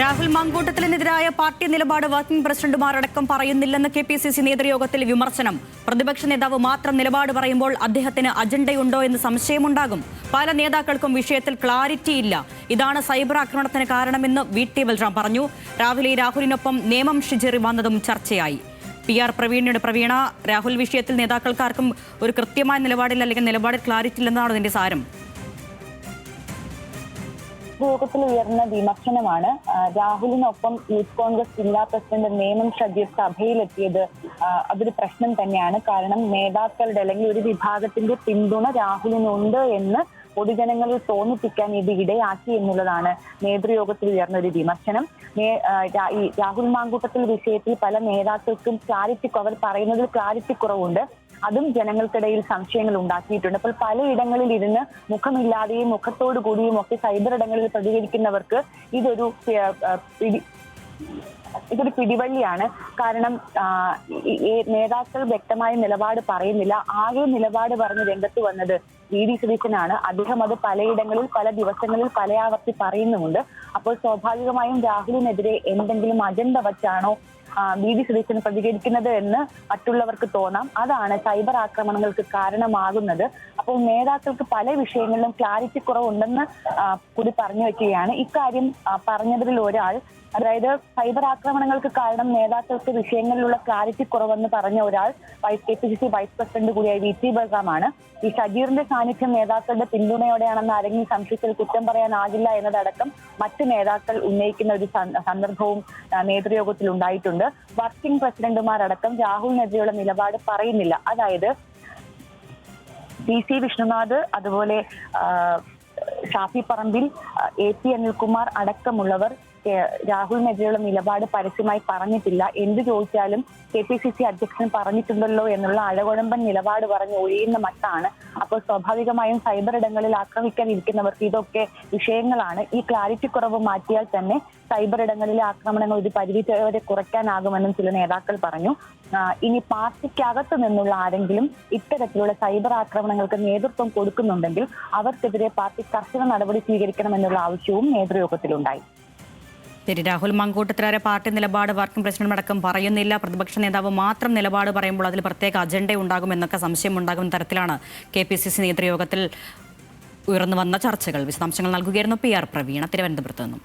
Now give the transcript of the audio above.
Rahul മാങ്കൂട്ടത്തിനെതിരായ party നിലപാട് working പ്രസിഡന്റുമാരടക്കം പറയുന്നില്ലെന്ന് KPCC നേതൃയോഗത്തിൽ വിമർശനം. പ്രതിപക്ഷ നേതാവ് മാത്രം നിലപാട് പറയുമ്പോൾ അദ്ദേഹത്തിന് അജണ്ടയുണ്ടോ എന്ന് സംശയമുണ്ടാകും. പല നേതാക്കൾക്കും വിഷയത്തിൽ ക്ലാരിറ്റി ഇല്ല. ഇതാണ് സൈബർ ആക്രമണത്തിന് കാരണമെന്ന് VT ബൽറാം പറഞ്ഞു. രാവിലെ രാഹുലിനൊപ്പം നേമം ഷിജറി വന്നതും ചർച്ചയായി. PR പ്രവീണിയുടെ പ്രവീണ, രാഹുൽ വിഷയത്തിൽ നേതാക്കൾക്കാർക്കും ഒരു കൃത്യമായ നിലപാടില്ല, അല്ലെങ്കിൽ നിലപാടിൽ ക്ലാരിറ്റി ഇല്ലെന്നാണ് ഇതിന്റെ സാരം. യോഗത്തിൽ ഉയർന്ന വിമർശനമാണ് രാഹുലിനൊപ്പം യൂത്ത് കോൺഗ്രസ് ജില്ലാ പ്രസിഡന്റ് നേമം ഷജീർ സഭയിലെത്തിയത്. അതൊരു പ്രശ്നം തന്നെയാണ്. കാരണം നേതാക്കളുടെ അല്ലെങ്കിൽ ഒരു വിഭാഗത്തിന്റെ പിന്തുണ രാഹുലിനുണ്ട് എന്ന് പൊതുജനങ്ങളിൽ തോന്നിപ്പിക്കാൻ ഇത് ഇടയാക്കി എന്നുള്ളതാണ് നേതൃയോഗത്തിൽ ഉയർന്ന ഒരു വിമർശനം. ഈ രാഹുൽ മാങ്കൂട്ടത്തിൽ വിഷയത്തിൽ പല നേതാക്കൾക്കും അവർ പറയുന്നതിൽ ക്ലാരിറ്റി കുറവുണ്ട്. അതും ജനങ്ങൾക്കിടയിൽ സംശയങ്ങൾ ഉണ്ടാക്കിയിട്ടുണ്ട്. അപ്പോൾ പലയിടങ്ങളിൽ ഇരുന്ന് മുഖമില്ലാതെയും മുഖത്തോടു കൂടിയും ഒക്കെ സൈബർ ഇടങ്ങളിൽ പ്രതികരിക്കുന്നവർക്ക് ഇതൊരു പിടിവള്ളിയാണ്. കാരണം നേതാക്കൾ വ്യക്തമായ നിലപാട് പറയുന്നില്ല. ആകെ നിലപാട് പറഞ്ഞ് രംഗത്ത് വന്നത് VD സതീശനാണ്. അദ്ദേഹം അത് പലയിടങ്ങളിൽ പല ദിവസങ്ങളിൽ പല ആവർത്തി പറയുന്നുമുണ്ട്. അപ്പോൾ സ്വാഭാവികമായും രാഹുലിനെതിരെ എന്തെങ്കിലും അജണ്ട വച്ചാണോ VD സതീശൻ പ്രതികരിക്കുന്നത് എന്ന് മറ്റുള്ളവർക്ക് തോന്നാം. അതാണ് സൈബർ ആക്രമണങ്ങൾക്ക് കാരണമാകുന്നത്. അപ്പോൾ നേതാക്കൾക്ക് പല വിഷയങ്ങളിലും ക്ലാരിറ്റി കുറവുണ്ടെന്ന് കൂടി പറഞ്ഞു വെക്കുകയാണ്. ഇക്കാര്യം പറഞ്ഞതിൽ ഒരാൾ, അതായത് സൈബർ ആക്രമണങ്ങൾക്ക് കാരണം നേതാക്കൾക്ക് വിഷയങ്ങളിലുള്ള ക്ലാരിറ്റി കുറവെന്ന് പറഞ്ഞ ഒരാൾ KPCC വൈസ് പ്രസിഡന്റ് കൂടിയായ VT ബൽറാമാണ്. ഈ ഷജീറിന്റെ സാന്നിധ്യം നേതാക്കളുടെ പിന്തുണയോടെയാണെന്ന് ആരെങ്കിലും സംശയിച്ചാൽ കുറ്റം പറയാനാകില്ല എന്നതടക്കം മറ്റ് നേതാക്കൾ ഉന്നയിക്കുന്ന ഒരു സന്ദർഭവും നേതൃയോഗത്തിൽ ഉണ്ടായിട്ടുണ്ട്. വർക്കിംഗ് പ്രസിഡന്റുമാരടക്കം രാഹുലിനെതിരെയുള്ള നിലപാട് പറയുന്നില്ല. അതായത് PC വിഷ്ണുനാഥ്, അതുപോലെ ഷാഫി പറമ്പിൽ, AP അനിൽകുമാർ അടക്കമുള്ളവർ രാഹുലിനെതിരെയുള്ള നിലപാട് പരസ്യമായി പറഞ്ഞിട്ടില്ല. എന്ത് ചോദിച്ചാലും KPCC അധ്യക്ഷൻ പറഞ്ഞിട്ടുണ്ടല്ലോ എന്നുള്ള അഴകുഴമ്പൻ നിലപാട് പറഞ്ഞ് ഒഴിയുന്ന മട്ടാണ്. അപ്പോൾ സ്വാഭാവികമായും സൈബർ ഇടങ്ങളിൽ ആക്രമിക്കാനിരിക്കുന്നവർക്ക് ഇതൊക്കെ വിഷയങ്ങളാണ്. ഈ ക്ലാരിറ്റി കുറവ് മാറ്റിയാൽ തന്നെ സൈബർ ഇടങ്ങളിലെ ആക്രമണങ്ങൾ ഒരു പരിധി വരെ കുറയ്ക്കാനാകുമെന്നും ചില നേതാക്കൾ പറഞ്ഞു. ഇനി പാർട്ടിക്കകത്ത് നിന്നുള്ള ആരെങ്കിലും ഇത്തരത്തിലുള്ള സൈബർ ആക്രമണങ്ങൾക്ക് നേതൃത്വം കൊടുക്കുന്നുണ്ടെങ്കിൽ അവർക്കെതിരെ പാർട്ടി കർശന നടപടി സ്വീകരിക്കണമെന്നുള്ള ആവശ്യവും നേതൃയോഗത്തിലുണ്ടായി. രാഹുൽ മാങ്കൂട്ടത്തിലേറെ പാർട്ടി നിലപാട് വർക്കിംഗ് പ്രസിഡന്റ് അടക്കം പറയുന്നില്ല. പ്രതിപക്ഷ നേതാവ് മാത്രം നിലപാട് പറയുമ്പോൾ അതിൽ പ്രത്യേക അജണ്ട ഉണ്ടാകുമെന്നൊക്കെ സംശയമുണ്ടാകുന്ന തരത്തിലാണ് KPCC നേതൃയോഗത്തിൽ ഉയർന്നു വന്ന ചർച്ചകൾ. വിശദാംശങ്ങൾ നൽകുകയായിരുന്നു PR പ്രവീണ, തിരുവനന്തപുരത്ത് നിന്നും.